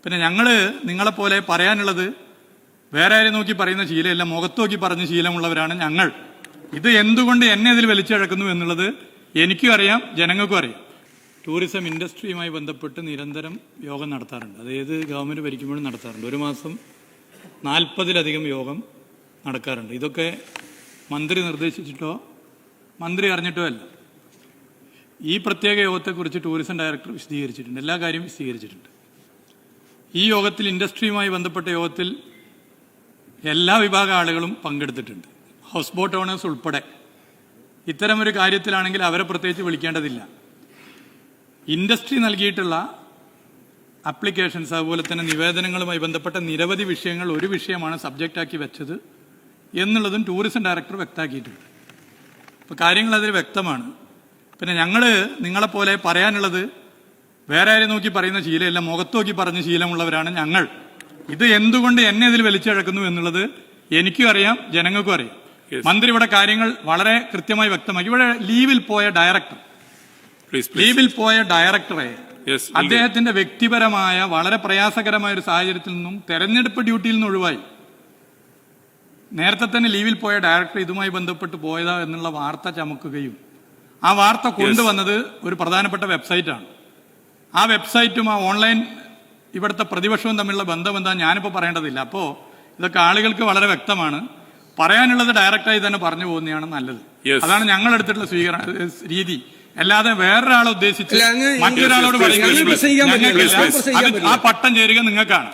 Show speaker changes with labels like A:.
A: പിന്നെ ഞങ്ങൾ നിങ്ങളെപ്പോലെ പറയാനുള്ളത് വേറെ ആരും നോക്കി പറയുന്ന ശീലമല്ല, മുഖത്ത് നോക്കി പറഞ്ഞ ശീലമുള്ളവരാണ് ഞങ്ങൾ. ഇത് എന്തുകൊണ്ട് എന്നെ ഇതിൽ വലിച്ചിഴക്കുന്നു എന്നുള്ളത് എനിക്കും അറിയാം, ജനങ്ങൾക്കും അറിയാം. ടൂറിസം ഇൻഡസ്ട്രിയുമായി ബന്ധപ്പെട്ട് നിരന്തരം യോഗം നടത്താറുണ്ട്. അത് ഏത് ഗവൺമെൻറ് ഭരിക്കുമ്പോഴും നടത്താറുണ്ട്. ഒരു മാസം 40-ലധികം യോഗം നടക്കാറുണ്ട്. ഇതൊക്കെ മന്ത്രി നിർദ്ദേശിച്ചിട്ടോ മന്ത്രി അറിഞ്ഞിട്ടോ അല്ല. ഈ പ്രത്യേക യോഗത്തെക്കുറിച്ച് ടൂറിസം ഡയറക്ടർ വിശദീകരിച്ചിട്ടുണ്ട്, എല്ലാ കാര്യവും വിശദീകരിച്ചിട്ടുണ്ട്. ഈ യോഗത്തിൽ ഇൻഡസ്ട്രിയുമായി ബന്ധപ്പെട്ട യോഗത്തിൽ എല്ലാ വിഭാഗം ആളുകളും പങ്കെടുത്തിട്ടുണ്ട്, ഹൗസ് ബോട്ട് ഓണേഴ്സ് ഉൾപ്പെടെ. ഇത്തരമൊരു കാര്യത്തിലാണെങ്കിൽ അവരെ പ്രത്യേകിച്ച് വിളിക്കേണ്ടതില്ല. ഇൻഡസ്ട്രി നൽകിയിട്ടുള്ള അപ്ലിക്കേഷൻസ് അതുപോലെ തന്നെ നിവേദനങ്ങളുമായി ബന്ധപ്പെട്ട നിരവധി വിഷയങ്ങൾ ഒരു വിഷയമാണ് സബ്ജക്റ്റാക്കി വെച്ചത് എന്നുള്ളതും ടൂറിസം ഡയറക്ടർ വ്യക്തമാക്കിയിട്ടുണ്ട്. അപ്പോൾ കാര്യങ്ങൾ അതിൽ വ്യക്തമാണ്. പിന്നെ ഞങ്ങൾ നിങ്ങളെപ്പോലെ പറയാനുള്ളത് വേറെ ആരും നോക്കി പറയുന്ന ശീലമല്ല, മുഖത്ത് നോക്കി പറഞ്ഞ ശീലമുള്ളവരാണ് ഞങ്ങൾ. ഇത് എന്തുകൊണ്ട് എന്നെ ഇതിൽ വലിച്ചിഴക്കുന്നു എന്നുള്ളത് എനിക്കും അറിയാം, ജനങ്ങൾക്കും അറിയാം. മന്ത്രി ഇവിടെ കാര്യങ്ങൾ വളരെ കൃത്യമായി വ്യക്തമാക്കി. ഇവിടെ ലീവിൽ പോയ ഡയറക്ടറെ അദ്ദേഹത്തിന്റെ വ്യക്തിപരമായ വളരെ പ്രയാസകരമായ ഒരു സാഹചര്യത്തിൽ നിന്നും തെരഞ്ഞെടുപ്പ് ഡ്യൂട്ടിയിൽ നിന്ന് ഒഴിവായി. നേരത്തെ തന്നെ ലീവിൽ പോയ ഡയറക്ടർ ഇതുമായി ബന്ധപ്പെട്ട് പോയതാ എന്നുള്ള വാർത്ത ചമക്കുകയും ആ വാർത്ത കൊണ്ടുവന്നത് ഒരു പ്രധാനപ്പെട്ട വെബ്സൈറ്റാണ്. ആ വെബ്സൈറ്റും ആ ഓൺലൈൻ ഇവിടുത്തെ പ്രതിപക്ഷവും തമ്മിലുള്ള ബന്ധം എന്താ ഞാനിപ്പോൾ പറയേണ്ടതില്ല. അപ്പോൾ ഇതൊക്കെ ആളുകൾക്ക് വളരെ വ്യക്തമാണ്. പറയാനുള്ളത് ഡയറക്റ്റായി തന്നെ പറഞ്ഞു പോകുന്നതാണ് നല്ലത്. അതാണ് ഞങ്ങൾ എടുത്തിട്ടുള്ള രീതി. അല്ലാതെ വേറൊരാളെ ഉദ്ദേശിച്ച് മറ്റൊരാളോട് പറയുന്നത് ആ പട്ടം ചേരുക നിങ്ങൾക്കാണ്.